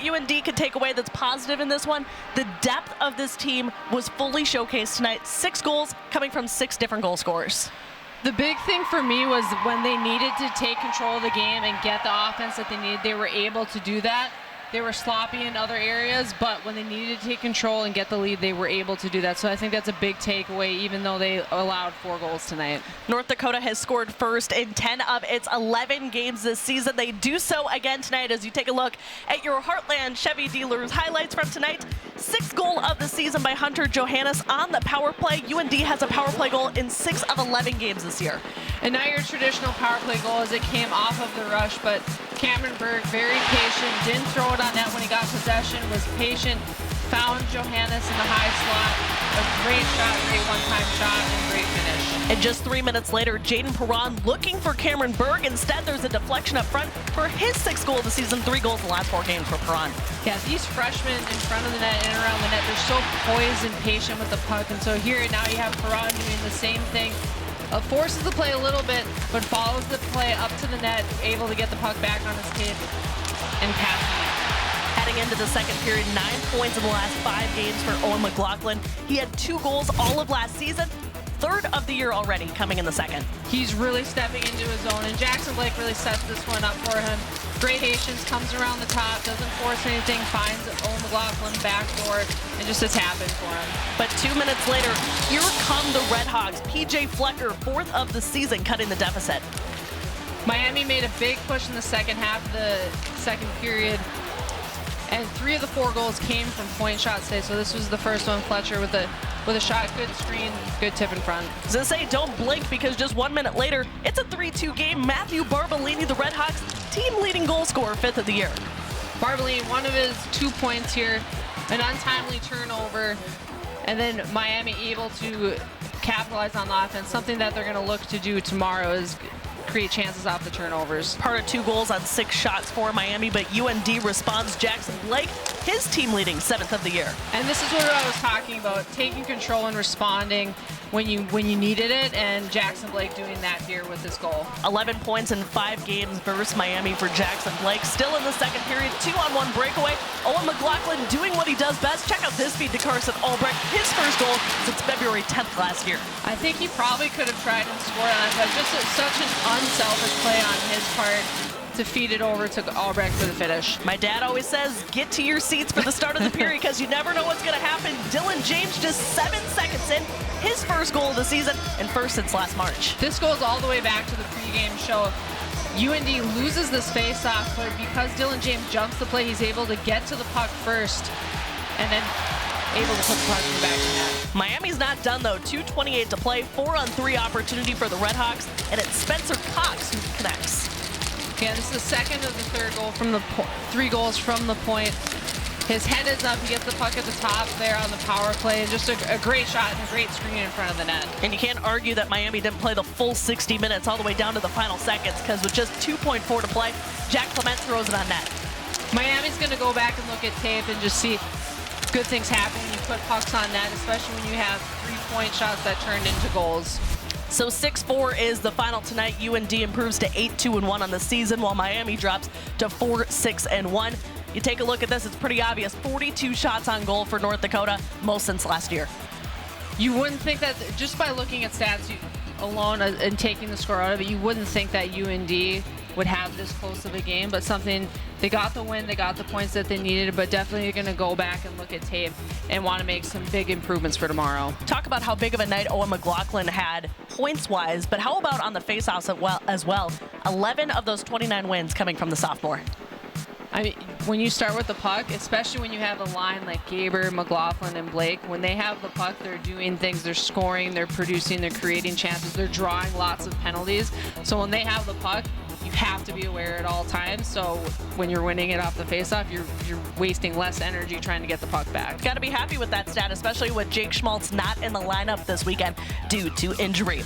UND could take away that's positive in this one, the depth of this team was fully showcased tonight. 6 goals coming from 6 different goal scorers. The big thing for me was when they needed to take control of the game and get the offense that they needed, they were able to do that. They were sloppy in other areas, but when they needed to take control and get the lead, they were able to do that. So I think that's a big takeaway, even though they allowed 4 goals tonight. North Dakota has scored first in 10 of its 11 games this season. They do so again tonight as you take a look at your Heartland Chevy dealers highlights from tonight. 6th goal of the season by Hunter Johannes on the power play. UND has a power play goal in 6 of 11 games this year. And not your traditional power play goal as it came off of the rush, but Cameron Berg, very patient, didn't throw it on net when he got possession, was patient, found Johannes in the high slot. A great shot, great one-time shot, and great finish. And just 3 minutes later, Jaden Perron looking for Cameron Berg. Instead, there's a deflection up front for his 6th goal of the season, 3 goals in the last 4 games for Perron. Yeah, these freshmen in front of the net and around the net, they're so poised and patient with the puck. And so here now you have Perron doing the same thing. Forces the play a little bit, but follows the play up to the net, able to get the puck back on his tape and passing it. Heading into the second period, 9 points in the last 5 games for Owen McLaughlin. He had 2 goals all of last season, 3rd of the year already coming in the second. He's really stepping into his own, and Jackson Blake really sets this one up for him. Great patience, comes around the top, doesn't force anything, finds Owen McLaughlin backdoor, and just a tap in for him. But 2 minutes later, here come the Red Hawks. PJ Flecker, 4th of the season, cutting the deficit. Miami made a big push in the second half of the second period, and 3 of the 4 goals came from point shots today. So this was the first one. Fletcher with a shot, good screen, good tip in front. I was gonna say, don't blink, because just 1 minute later, it's a 3-2 game. Matthew Barbolini, the Red Hawks team leading goal scorer, 5th of the year. Barbolini, one of his 2 points here, an untimely turnover, and then Miami able to capitalize on the offense. Something that they're going to look to do tomorrow is create chances off the turnovers. Part of 2 goals on 6 shots for Miami, but UND responds. Jackson Blake, his team leading 7th of the year. And this is what I was talking about, taking control and responding when you needed it, and Jackson Blake doing that here with this goal. 11 points in 5 games versus Miami for Jackson Blake. Still in the second period, 2-on-1 breakaway. Owen McLaughlin doing what he does best. Check out this feed to Carson Albrecht, his first goal since February 10th last year. I think he probably could have tried and scored on it, but just such an unselfish play on his part to feed it over to Albrecht for the finish. My dad always says, get to your seats for the start of the period, because you never know what's going to happen. Dylan James just 7 seconds in, his first goal of the season and first since last March. This goes all the way back to the pregame show. UND loses this face-off, but because Dylan James jumps the play, he's able to get to the puck first and then able to put the puck in the back of the net. Miami's not done, though. 2:28 to play, 4-on-3 opportunity for the Red Hawks, and it's Spencer Cox who connects. Yeah, this is the second of the third goal from the 3 goals from the point. His head is up, he gets the puck at the top there on the power play, and just a great shot and a great screen in front of the net. And you can't argue that Miami didn't play the full 60 minutes all the way down to the final seconds, because with just 2.4 to play, Jack Clement throws it on net. Miami's going to go back and look at tape and just see good things happen when you put pucks on net, especially when you have 3-point shots that turned into goals. So 6-4 is the final tonight. UND improves to 8-2-1 on the season, while Miami drops to 4-6-1. You take a look at this, it's pretty obvious. 42 shots on goal for North Dakota, most since last year. You wouldn't think that, just by looking at stats alone and taking the score out of it, you wouldn't think that UND would have this close of a game, but something, they got the win, they got the points that they needed, but definitely going to go back and look at tape and want to make some big improvements for tomorrow. Talk about how big of a night Owen McLaughlin had points-wise, but how about on the faceoffs as well? 11 of those 29 wins coming from the sophomore. I mean, when you start with the puck, especially when you have a line like Gaber, McLaughlin, and Blake, when they have the puck, they're doing things, they're scoring, they're producing, they're creating chances, they're drawing lots of penalties. So when they have the puck, you have to be aware at all times. So when you're winning it off the faceoff, you're wasting less energy trying to get the puck back. Got to be happy with that stat, especially with Jake Schmaltz not in the lineup this weekend due to injury.